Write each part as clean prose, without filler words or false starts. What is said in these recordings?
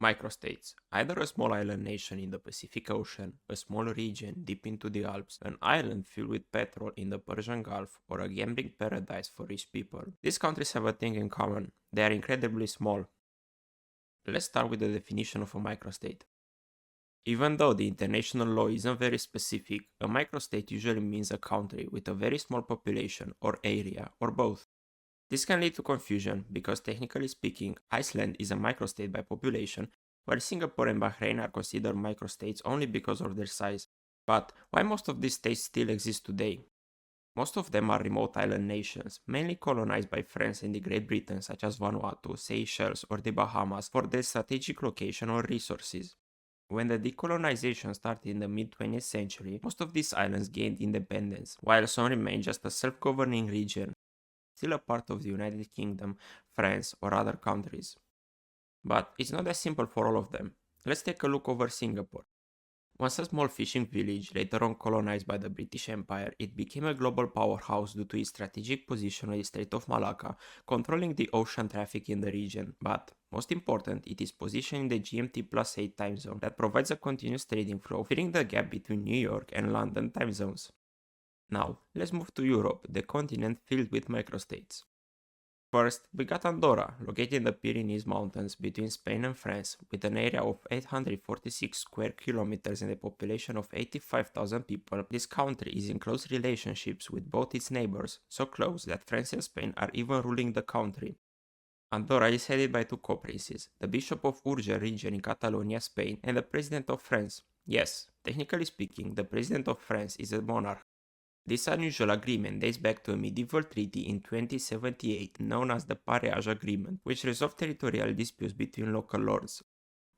Microstates, either a small island nation in the Pacific Ocean, a small region deep into the Alps, an island filled with petrol in the Persian Gulf, or a gambling paradise for rich people. These countries have a thing in common: they are incredibly small. Let's start with the definition of a microstate. Even though the international law isn't very specific, a microstate usually means a country with a very small population or area, or both. This can lead to confusion because, technically speaking, Iceland is a microstate by population, while Singapore and Bahrain are considered microstates only because of their size. But why most of these states still exist today? Most of them are remote island nations, mainly colonized by France and the Great Britain, such as Vanuatu, Seychelles, or the Bahamas, for their strategic location or resources. When the decolonization started in the mid-20th century, most of these islands gained independence, while some remained just a self-governing region, still a part of the United Kingdom, France, or other countries. But it's not as simple for all of them. Let's take a look over Singapore. Once a small fishing village, later on colonized by the British Empire, it became a global powerhouse due to its strategic position on the Strait of Malacca, controlling the ocean traffic in the region. But, most important, it is positioned in the GMT+8 time zone that provides a continuous trading flow, filling the gap between New York and London time zones. Now, let's move to Europe, the continent filled with microstates. First, we got Andorra, located in the Pyrenees Mountains between Spain and France, with an area of 846 square kilometers and a population of 85,000 people. This country is in close relationships with both its neighbors, so close that France and Spain are even ruling the country. Andorra is headed by two co-princes, the Bishop of Urgell region in Catalonia, Spain, and the President of France. Yes, technically speaking, the President of France is a monarch. This unusual agreement dates back to a medieval treaty in 2078 known as the Pareage Agreement, which resolved territorial disputes between local lords.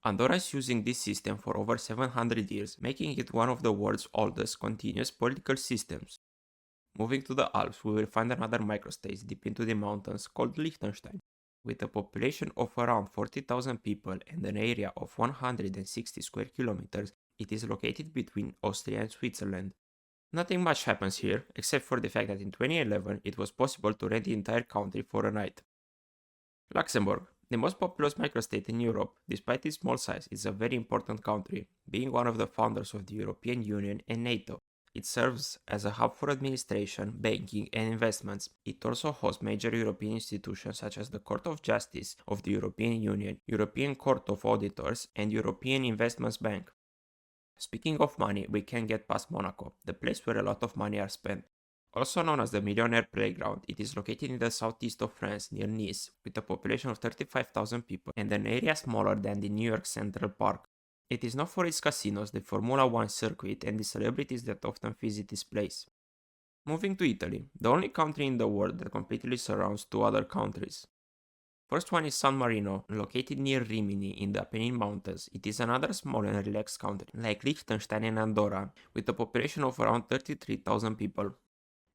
Andorra is using this system for over 700 years, making it one of the world's oldest continuous political systems. Moving to the Alps, we will find another microstate deep into the mountains called Liechtenstein. With a population of around 40,000 people and an area of 160 square kilometers, it is located between Austria and Switzerland. Nothing much happens here, except for the fact that in 2011 it was possible to rent the entire country for a night. Luxembourg, the most populous microstate in Europe, despite its small size, is a very important country, being one of the founders of the European Union and NATO. It serves as a hub for administration, banking, and investments. It also hosts major European institutions such as the Court of Justice of the European Union, European Court of Auditors, and European Investments Bank. Speaking of money, we can't get past Monaco, the place where a lot of money are spent. Also known as the Millionaire Playground, it is located in the southeast of France near Nice, with a population of 35,000 people and an area smaller than the New York Central Park. It is known for its casinos, the Formula 1 circuit, and the celebrities that often visit this place. Moving to Italy, the only country in the world that completely surrounds two other countries. First one is San Marino, located near Rimini in the Apennine Mountains. It is another small and relaxed country, like Liechtenstein and Andorra, with a population of around 33,000 people.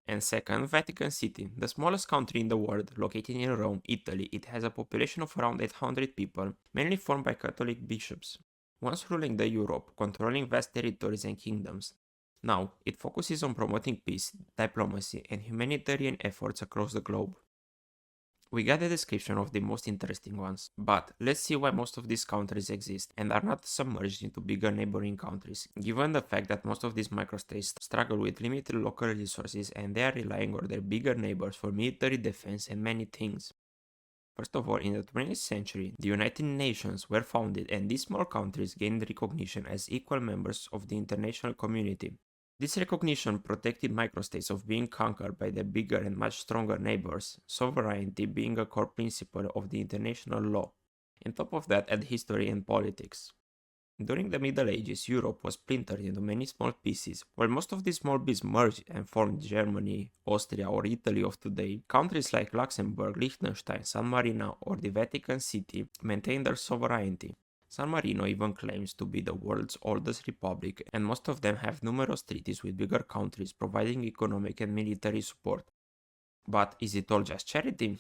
And second, Vatican City, the smallest country in the world, located in Rome, Italy. It has a population of around 800 people, mainly formed by Catholic bishops, once ruling the Europe, controlling vast territories and kingdoms. Now, it focuses on promoting peace, diplomacy, and humanitarian efforts across the globe. We got a description of the most interesting ones, but let's see why most of these countries exist and are not submerged into bigger neighboring countries, given the fact that most of these microstates struggle with limited local resources and they are relying on their bigger neighbors for military defense and many things. First of all, in the 20th century, the United Nations were founded and these small countries gained recognition as equal members of the international community. This recognition protected microstates of being conquered by their bigger and much stronger neighbors, sovereignty being a core principle of the international law. On top of that, add history and politics. During the Middle Ages, Europe was splintered into many small pieces. While most of these small bits merged and formed Germany, Austria, or Italy of today, countries like Luxembourg, Liechtenstein, San Marino, or the Vatican City maintained their sovereignty. San Marino even claims to be the world's oldest republic, and most of them have numerous treaties with bigger countries providing economic and military support. But is it all just charity?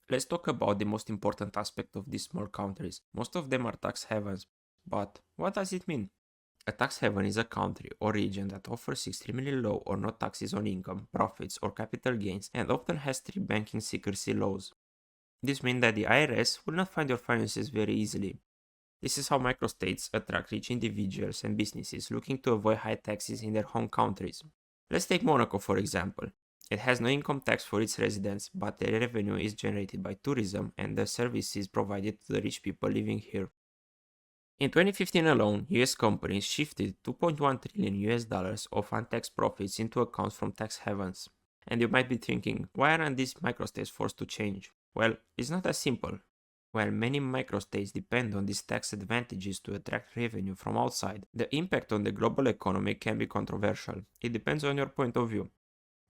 Let's talk about the most important aspect of these small countries. Most of them are tax havens. But what does it mean? A tax haven is a country or region that offers extremely low or no taxes on income, profits, or capital gains, and often has strict banking secrecy laws. This means that the IRS will not find your finances very easily. This is how microstates attract rich individuals and businesses looking to avoid high taxes in their home countries. Let's take Monaco for example. It has no income tax for its residents, but their revenue is generated by tourism and the services provided to the rich people living here. In 2015 alone, US companies shifted 2.1 trillion US dollars of untaxed profits into accounts from tax havens. And you might be thinking, why aren't these microstates forced to change? Well, it's not as simple. While many microstates depend on these tax advantages to attract revenue from outside, the impact on the global economy can be controversial. It depends on your point of view.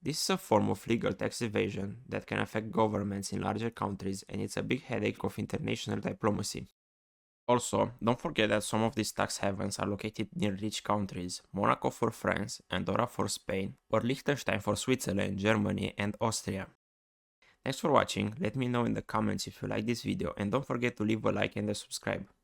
This is a form of legal tax evasion that can affect governments in larger countries, and it's a big headache of international diplomacy. Also, don't forget that some of these tax havens are located near rich countries, Monaco for France, Andorra for Spain, or Liechtenstein for Switzerland, Germany, and Austria. Thanks for watching, let me know in the comments if you like this video and don't forget to leave a like and a subscribe.